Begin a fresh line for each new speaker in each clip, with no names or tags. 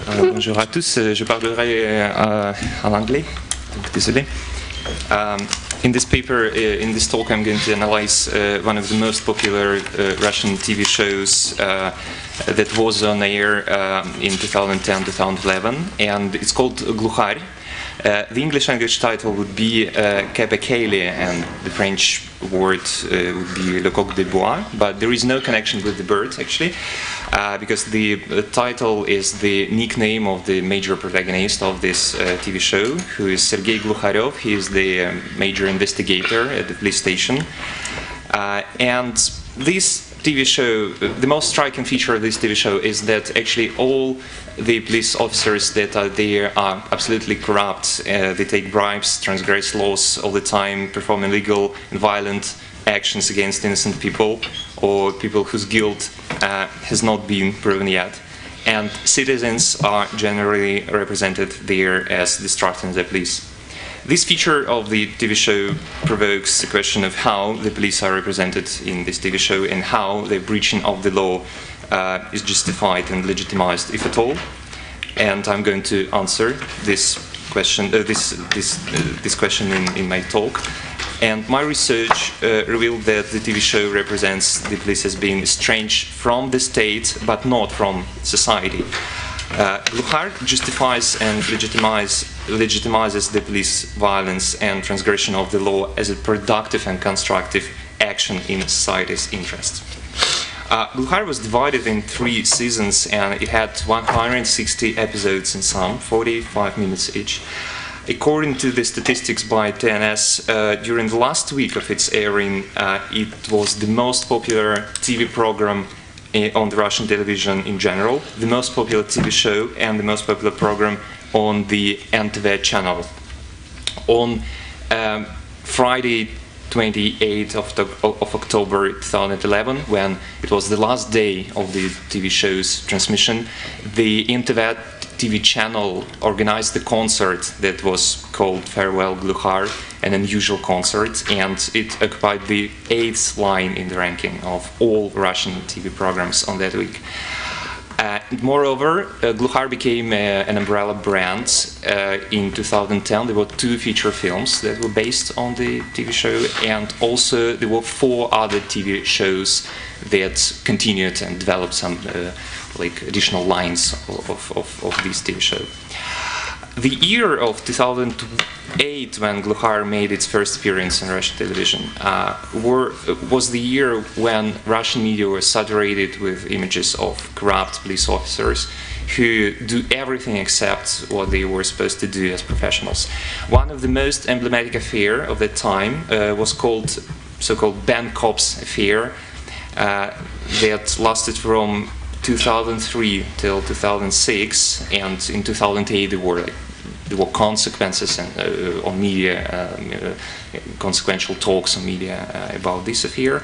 Bonjour à tous, je parlerai en anglais, donc désolé. In this paper, in this talk, I'm going to analyze one of the most popular Russian TV shows that was on air in 2010-2011, and it's called Glukharь. The English language title would be Kebekele, and the French word would be Le Coq de Bois, but there is no connection with the bird, actually, because the title is the nickname of the major protagonist of this TV show, who is Sergei Glukharov. He is the major investigator at the police station. And this TV show, the most striking feature of this TV show is that actually all the police officers that are there are absolutely corrupt. They take bribes, transgress laws all the time, perform illegal and violent actions against innocent people or people whose guilt has not been proven yet. And citizens are generally represented there as distrusting the police. This feature of the TV show provokes the question of how the police are represented in this TV show and how the breaching of the law is justified and legitimized, if at all. And I'm going to answer this question, this question in my talk. And my research revealed that the TV show represents the police as being estranged from the state, but not from society. Glukharь justifies and legitimizes the police violence and transgression of the law as a productive and constructive action in society's interest. Glukharь was divided in 3 seasons, and it had 160 episodes in sum, 45 minutes each. According to the statistics by CNRS, during the last week of its airing, it was the most popular TV program on the Russian television in general, the most popular TV show, and the most popular program on the ENTRE channel. On Friday, 28th of October 2011, when it was the last day of the TV show's transmission, the ENTRE TV channel organized the concert that was called Farewell Glukharь, an unusual concert, and it occupied the 8th line in the ranking of all Russian TV programs on that week. Moreover, Glukharь became an umbrella brand. In 2010, there were 2 feature films that were based on the TV show, and also there were 4 other TV shows that continued and developed some like additional lines of this TV show. The year of 2008, when Glukharь made its first appearance on Russian television, was the year when Russian media was saturated with images of corrupt police officers who do everything except what they were supposed to do as professionals. One of the most emblematic affair of that time was called so-called Ben Cops affair that lasted from 2003 till 2006, and in 2008 there were consequences and on media, consequential talks on media about this affair.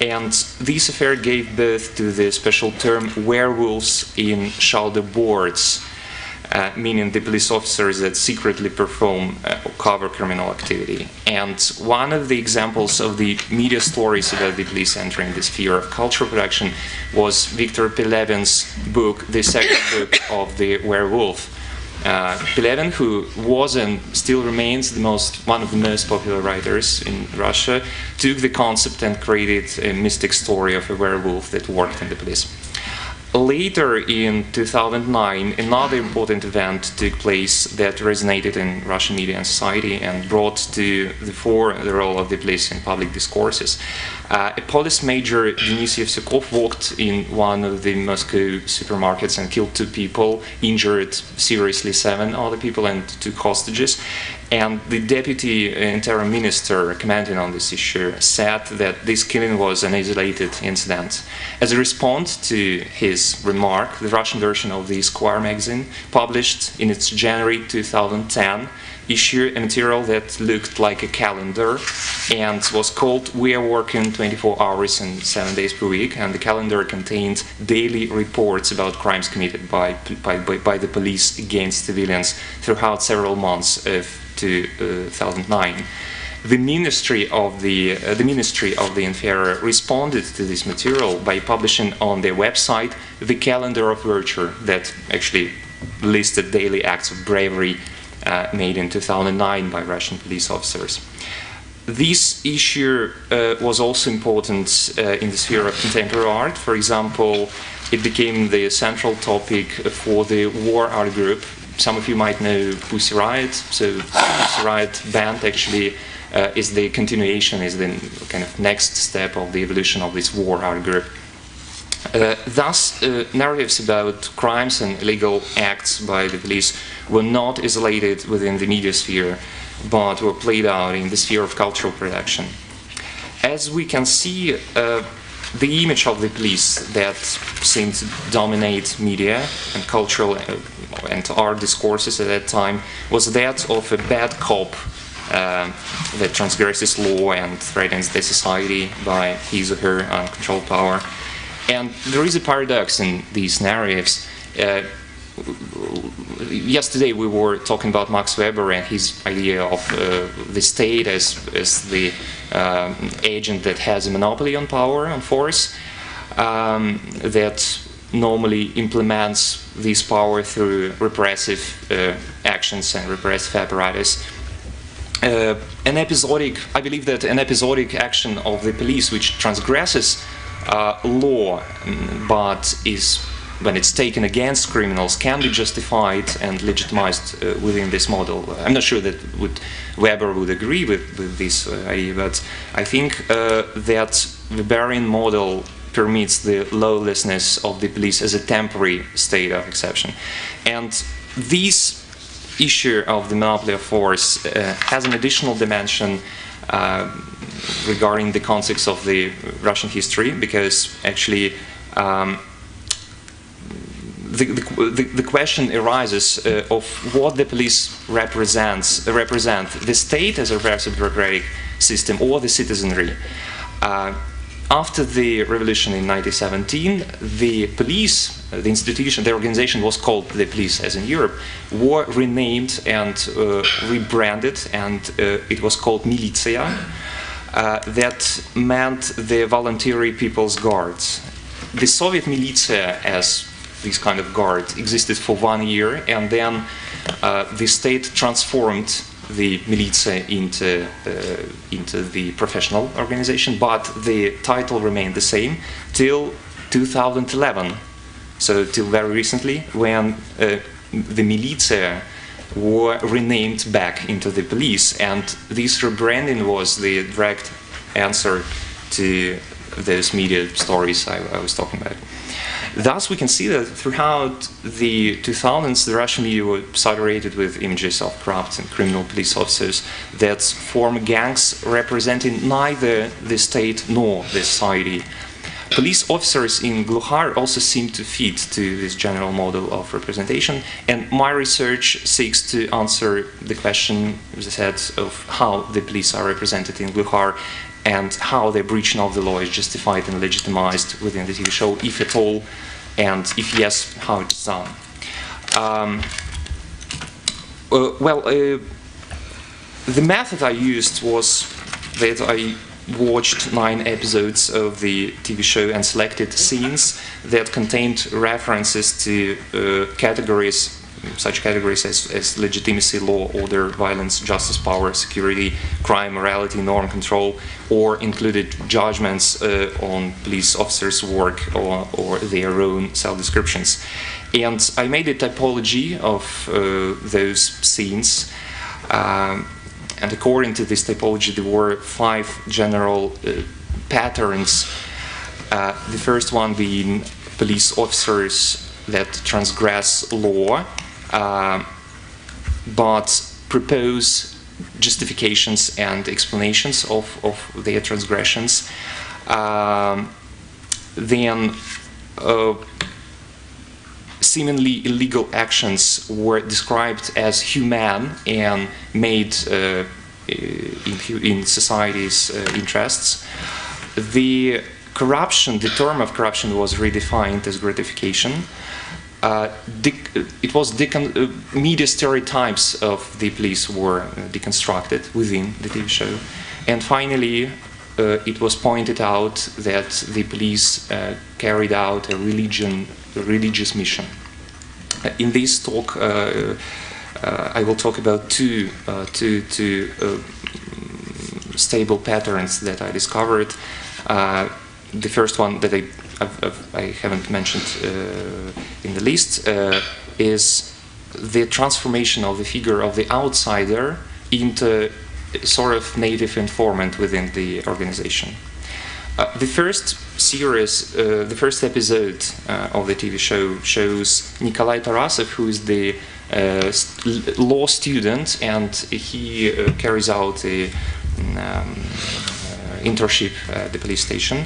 And this affair gave birth to the special term werewolves in shoulder boards, meaning the police officers that secretly perform or cover criminal activity. And one of the examples of the media stories about the police entering the sphere of cultural production was Victor Pelevin's book, the second book of the werewolf. Pelevin, who was and still remains one of the most popular writers in Russia, took the concept and created a mystic story of a werewolf that worked in the police. Later in 2009, another important event took place that resonated in Russian media and society and brought to the fore the role of the police in public discourses. A police major, Denis Yevsukov, walked in one of the Moscow supermarkets and killed 2 people, injured seriously 7 other people, and took hostages. And the deputy interim minister commenting on this issue said that this killing was an isolated incident. As a response to his remark, the Russian version of the Esquire magazine published in its January 2010 issue a material that looked like a calendar and was called "We are working 24 hours and 7 days per week," and the calendar contained daily reports about crimes committed by the police against civilians throughout several months of 2009. The Ministry of the Interior responded to this material by publishing on their website the calendar of virtue that actually listed daily acts of bravery made in 2009 by Russian police officers. This issue was also important in the sphere of contemporary art. For example, it became the central topic for the war art group. Some of you might know Pussy Riot. So Pussy Riot band actually is the continuation, is the kind of next step of the evolution of this war art group. Thus, narratives about crimes and illegal acts by the police were not isolated within the media sphere, but were played out in the sphere of cultural production. As we can see, the image of the police that seemed to dominate media and cultural and art discourses at that time was that of a bad cop that transgresses law and threatens the society by his or her uncontrolled power. And there is a paradox in these narratives. Yesterday we were talking about Max Weber and his idea of the state as the agent that has a monopoly on power and force, that normally implements this power through repressive actions and repressive apparatus. I believe that an episodic action of the police which transgresses law, but is, when it's taken against criminals, can be justified and legitimized within this model. I'm not sure that Weber would agree with this idea, but I think that the Weberian model permits the lawlessness of the police as a temporary state of exception. And this issue of the monopoly of force has an additional dimension regarding the context of the Russian history, because actually the question arises of what the police represent, the state as a repressive bureaucratic system or the citizenry. After the revolution in 1917, the police, the institution, the organization was called the police, as in Europe, were renamed and rebranded, and it was called militia. That meant the voluntary People's Guards. The Soviet militia, as this kind of guard, existed for 1 year, and then the state transformed the militia into the professional organization, but the title remained the same till 2011. So till very recently, when the militia were renamed back into the police, and this rebranding was the direct answer to those media stories I was talking about. Thus, we can see that throughout the 2000s, the Russian media were saturated with images of corrupt and criminal police officers that form gangs representing neither the state nor the society. Police officers in Glukhar also seem to fit to this general model of representation, and my research seeks to answer the question, as I said, of how the police are represented in Glukhar and how their breaching of the law is justified and legitimized within the TV show, if at all, and if yes, how it's done. The method I used was that I watched 9 episodes of the TV show and selected scenes that contained references to categories, such categories as legitimacy, law, order, violence, justice, power, security, crime, morality, norm control, or included judgments on police officers' work or their own self-descriptions. And I made a typology of those scenes. And according to this typology, there were 5 general patterns. The first one being police officers that transgress law, but propose justifications and explanations of their transgressions. Then seemingly illegal actions were described as humane and made in society's interests. The corruption, the term of corruption was redefined as gratification. Media stereotypes of the police were deconstructed within the TV show. And finally, it was pointed out that the police carried out a religious mission. In this talk, I will talk about two stable patterns that I discovered. The first one that I haven't mentioned in the list is the transformation of the figure of the outsider into a sort of native informant within the organization. The first series, the first episode of the TV show shows Nikolai Tarasov, who is the law student, and he carries out a internship at the police station.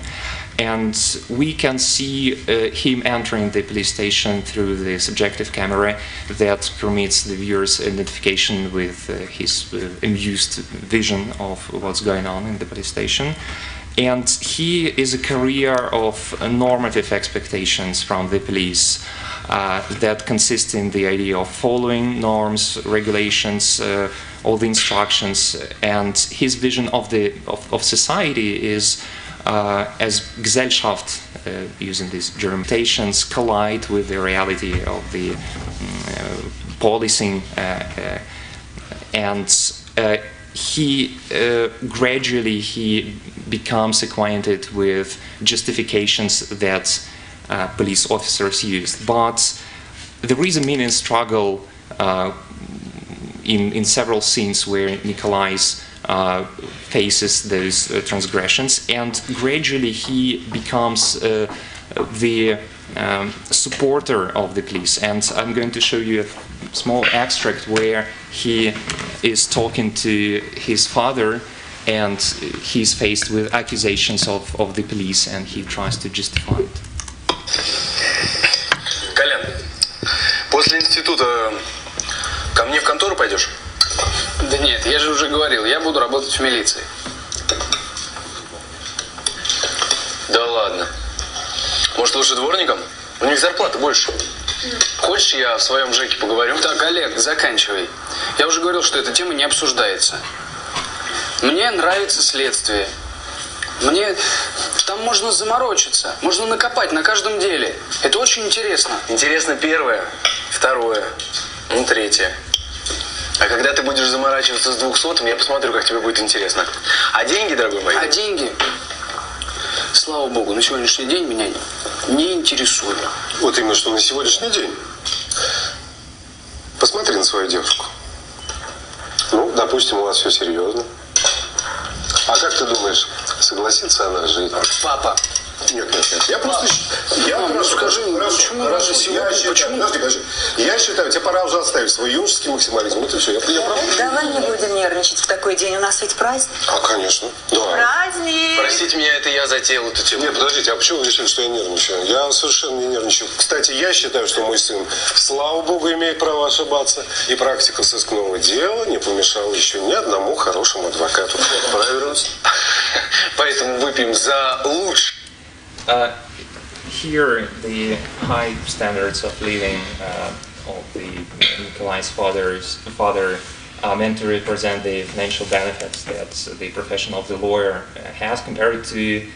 And we can see him entering the police station through the subjective camera that permits the viewer's identification with his amused vision of what's going on in the police station. And he is a carrier of normative expectations from the police that consist in the idea of following norms, regulations, all the instructions, and his vision of society is as Gesellschaft, using these German mutations, collide with the reality of the policing, and he gradually becomes acquainted with justifications that police officers used. But there is a meaning struggle in several scenes where Nikolai's faces those transgressions, and gradually he becomes the supporter of the police. And I'm going to show you a small extract where he is talking to his father, and he's faced with accusations of the police, and he tries to justify it.
Колян, после института ко мне в контору пойдешь?
Да нет, я же уже говорил, я буду работать в милиции.
Да ладно. Может, лучше дворником? У них зарплата больше. Хочешь, я в своем ЖЭКе поговорю?
Так, Олег, заканчивай. Я уже говорил, что эта тема не обсуждается. Мне нравится следствие. Мне там можно заморочиться, можно накопать на каждом деле. Это очень интересно.
Интересно первое, второе, ну третье. А когда ты будешь заморачиваться с 200-м, я посмотрю, как тебе будет интересно. А деньги, дорогой мой?
А деньги? Слава богу, на сегодняшний день меня не интересует.
Вот именно что на сегодняшний день. Посмотри на свою девушку. Ну, допустим, у вас все серьезно. А как ты думаешь, согласится она жить?
Папа.
Нет. Я просто...
скажи, почему
хорошо,
сегодня...
Подожди. Я считаю, тебе пора уже оставить свой юношеский максимализм. Это все. Я прав?
Давай не будем нервничать в такой день. У нас ведь праздник.
А, конечно. Да.
Праздник!
Простите меня, это я затеял эту тему.
Нет, подождите, а почему вы решили, что я нервничаю? Я совершенно не нервничаю. Кстати, я считаю, что мой сын, слава богу, имеет право ошибаться. И практика сыскного дела не помешала еще ни одному хорошему адвокату. Правильно?
Поэтому выпьем за лучшее.
Here, the high standards of living of the Nikolai's father are meant to represent the financial benefits that the profession of the lawyer has compared to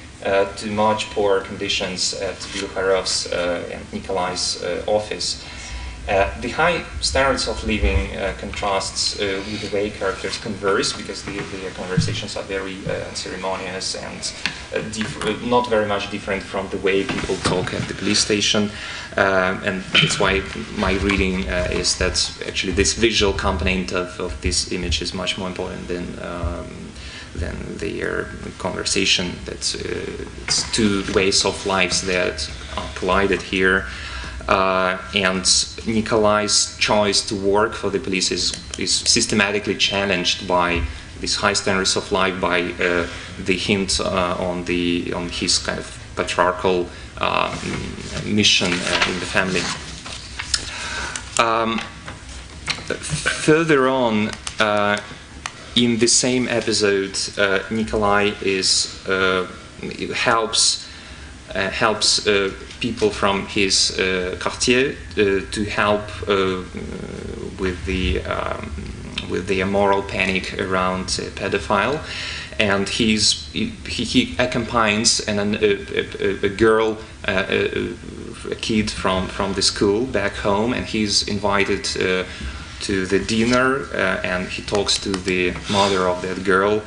much poorer conditions at Vilkharov's and Nikolai's office. The high standards of living contrasts with the way characters converse, because the conversations are very ceremonious and not very much different from the way people talk at the police station. And that's why my reading is that actually this visual component of this image is much more important than their conversation. That's it's two ways of lives that are collided here. And Nikolai's choice to work for the police is systematically challenged by these high standards of life, by the hint on his kind of patriarchal mission in the family. Further on, in the same episode, Nikolai helps people from his quartier to help with the moral panic around a pedophile, and he accompanies a girl a kid from the school back home, and he's invited to the dinner, and he talks to the mother of that girl,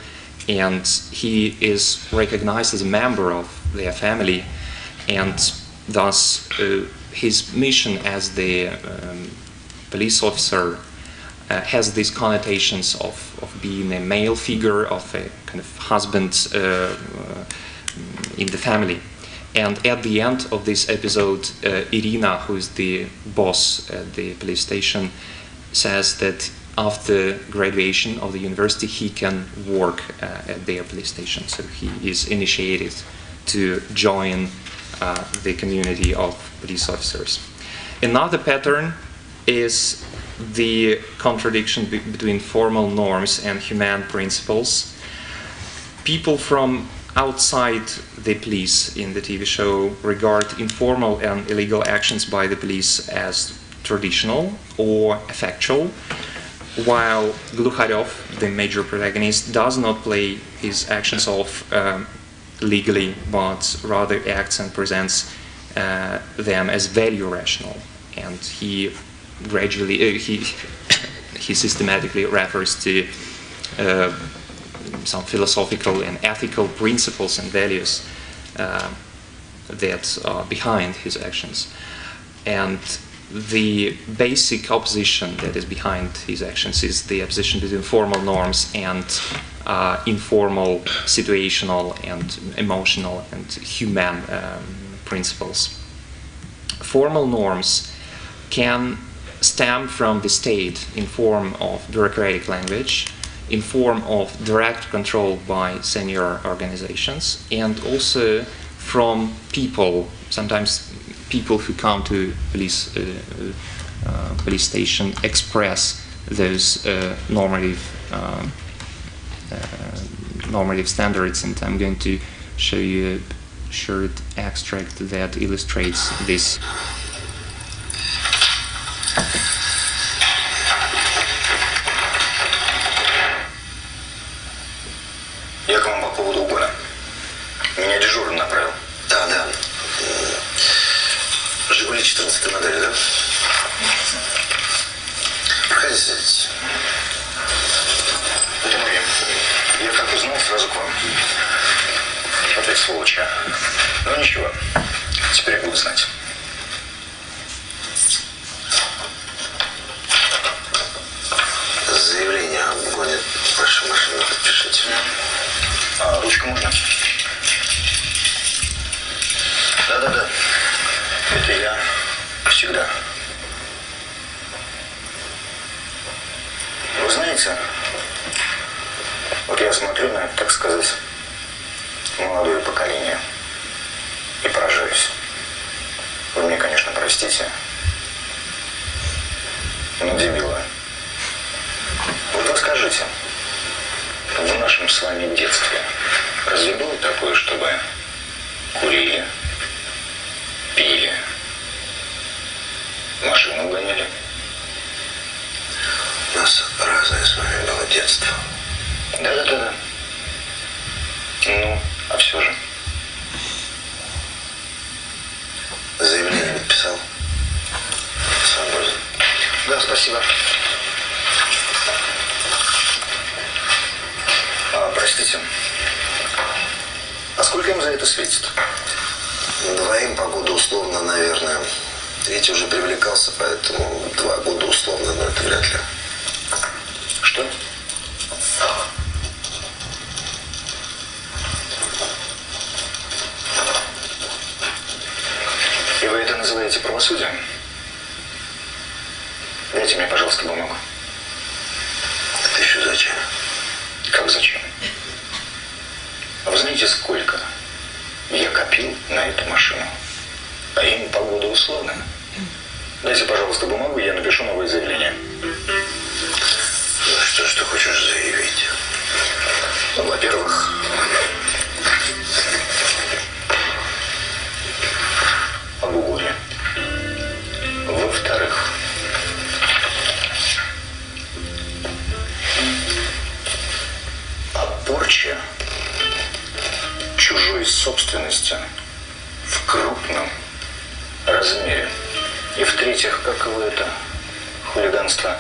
and he is recognized as a member of their family, and thus his mission as the police officer has these connotations of being a male figure, of a kind of husband in the family. And at the end of this episode, Irina, who is the boss at the police station, says that after graduation of the university he can work at their police station. So he is initiated to join the community of police officers. Another pattern is the contradiction between formal norms and humane principles. People from outside the police in the TV show regard informal and illegal actions by the police as traditional or effectual, while Glukharov, the major protagonist, does not play his actions off legally, but rather acts and presents them as value rational, and he gradually he systematically refers to some philosophical and ethical principles and values that are behind his actions. And the basic opposition that is behind his actions is the opposition between formal norms and informal, situational, and emotional and human principles. Formal norms can stem from the state in form of bureaucratic language, in form of direct control by senior organizations, and also from people, sometimes people who come to police station express those normative standards, and I'm going to show you a short extract that illustrates this.
Я к вам по поводу угона. Меня дежурный направил. Да. Жигули 14 модели, да? Проходите, садитесь. Тимур, я как узнал, сразу к вам. Опять сволочь, а? Ну ничего, теперь я буду знать. Заявление об угоне вашей машины подпишите. А ручку можно? Да. Это я всегда. Вы знаете, вот я смотрю на, так сказать, молодое поколение и поражаюсь. Вы мне, конечно, простите, но дебилы. Вот вы скажите, в нашем с вами детстве разве было такое, чтобы курили, пили, машину гоняли? У нас разное с вами было детство. Да. Ну, а все же. Заявление написал. Свободен. Да, спасибо. Простите, а сколько им за это светит? Двоим по году условно, наверное. Третий уже привлекался, поэтому 2 года условно, но это вряд ли. Что? И вы это называете правосудием? Дайте мне, пожалуйста, бумагу. Это еще зачем? Как зачем? А вы знаете, сколько я копил на эту машину? А им полгода условно. Дайте, пожалуйста, бумагу, я напишу новое заявление. Ну что ж ты хочешь заявить? Ну, во-первых, об угоне. Во-вторых, о порче чужой собственности в крупном размере. И в-третьих, каково это хулиганство,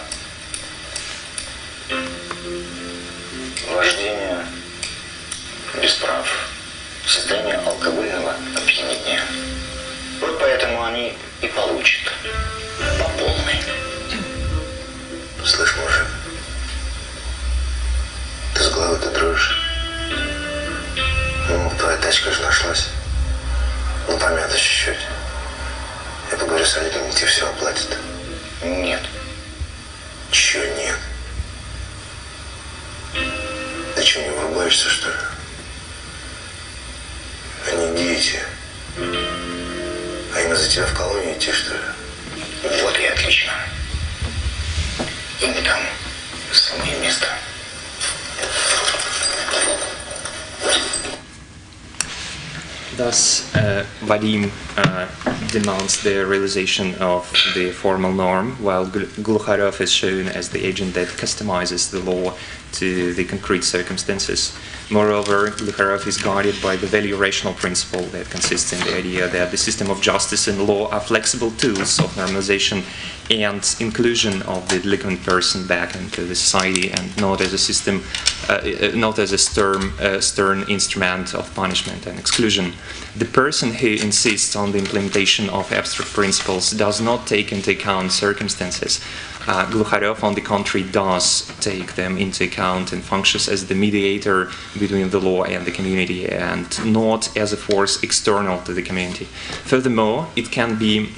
вождение без прав, состояние алкогольного опьянения. Вот поэтому они и получат по полной.
Слышь, мужик, ты с головы-то дрожишь. Ну, твоя тачка же нашлась. Ну, помята чуть-чуть. Я поговорю с Олегом, тебе все оплатит.
Нет.
Чё нет? Ты что, не врубаешься, что ли? Они дети. А им за тебя в колонию идти, что ли?
Вот и отлично. Им там самое место.
Thus, Vadim demands the realization of the formal norm, while Glukharov is shown as the agent that customizes the law to the concrete circumstances. Moreover, Glukharov is guided by the value-rational principle that consists in the idea that the system of justice and law are flexible tools of normalization and inclusion of the delinquent person back into the society, and not as a system, not as a stern instrument of punishment and exclusion. The person who insists on the implementation of abstract principles does not take into account circumstances. Glukharov, on the contrary, does take them into account and functions as the mediator between the law and the community, and not as a force external to the community. Furthermore, it can be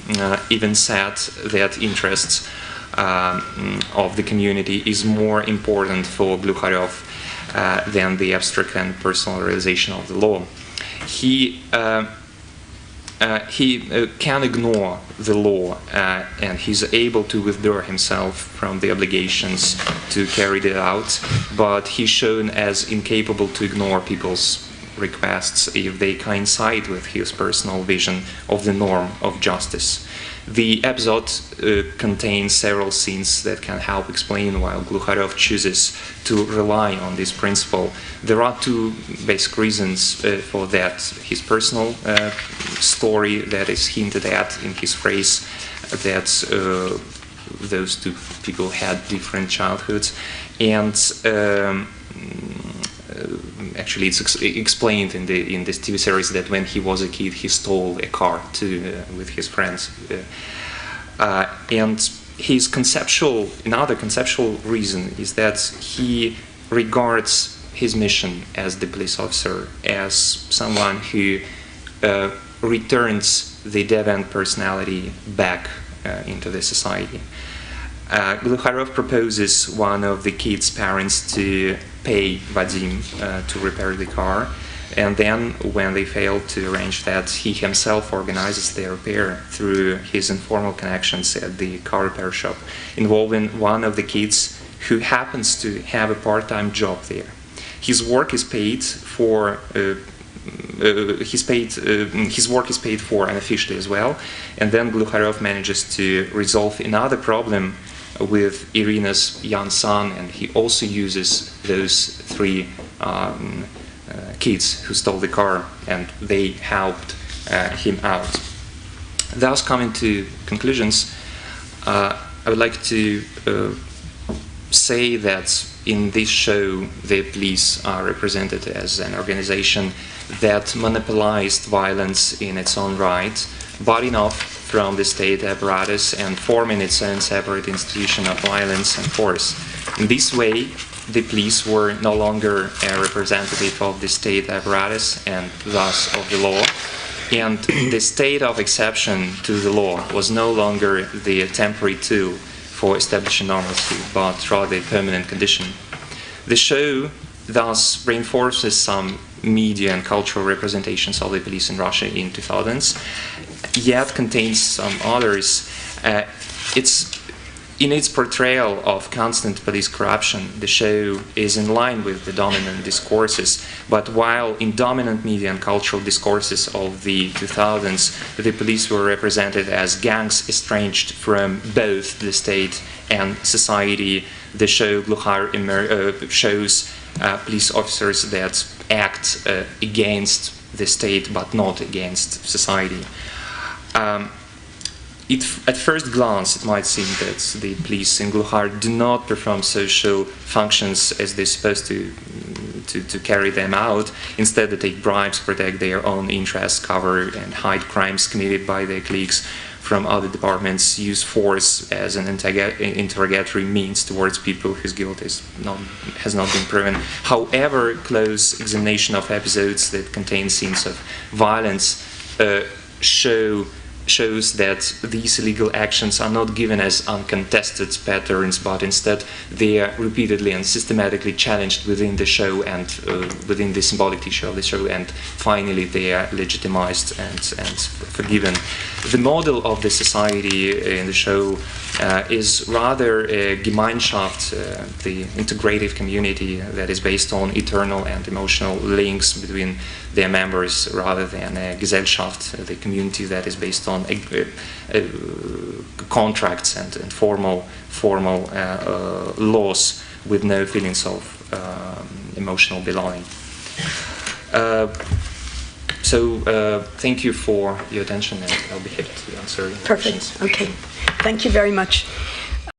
even said that interests of the community is more important for Glukharov than the abstract and personal realization of the law. He can ignore the law and he's able to withdraw himself from the obligations to carry it out, but he's shown as incapable to ignore people's requests if they coincide with his personal vision of the norm of justice. The episode contains several scenes that can help explain why Glukharov chooses to rely on this principle. There are two basic reasons for that. His personal story that is hinted at in his phrase that those two people had different childhoods, and actually it's explained in this TV series that when he was a kid he stole a car too with his friends, and his another conceptual reason is that he regards his mission as the police officer as someone who returns the deviant personality back into the society. Glukharov proposes one of the kids' parents to pay Vadim to repair the car, and then when they fail to arrange that, he himself organizes the repair through his informal connections at the car repair shop, involving one of the kids who happens to have a part-time job there. His work is paid for his work is paid for unofficially as well, and then Glukharov manages to resolve another problem with Irina's young son, and he also uses those three kids who stole the car, and they helped him out. Thus, coming to conclusions, I would like to say that in this show the police are represented as an organization that monopolized violence in its own right, but enough from the state apparatus and forming its own separate institution of violence and force. In this way, the police were no longer a representative of the state apparatus and thus of the law, and the state of exception to the law was no longer the temporary tool for establishing normalcy, but rather a permanent condition. The show thus reinforces some media and cultural representations of the police in Russia in 2000s, yet contains some others. In its portrayal of constant police corruption, the show is in line with the dominant discourses, but while in dominant media and cultural discourses of the 2000s, the police were represented as gangs estranged from both the state and society, the show shows police officers that act against the state but not against society. At first glance, it might seem that the police in Gluhar do not perform social functions as they're supposed to carry them out. Instead, they take bribes, protect their own interests, cover and hide crimes committed by their colleagues from other departments, use force as an interrogatory means towards people whose guilt has not been proven. However, close examination of episodes that contain scenes of violence shows that these illegal actions are not given as uncontested patterns, but instead they are repeatedly and systematically challenged within the show and within the symbolic tissue of the show, and finally they are legitimized and forgiven. The model of the society in the show is rather a Gemeinschaft, the integrative community that is based on eternal and emotional links between their members, rather than a Gesellschaft, the community that is based on contracts and formal laws with no feelings of emotional belonging. Thank you for your attention, and I'll be happy to answer your questions.
Perfect. Okay. Thank you very much.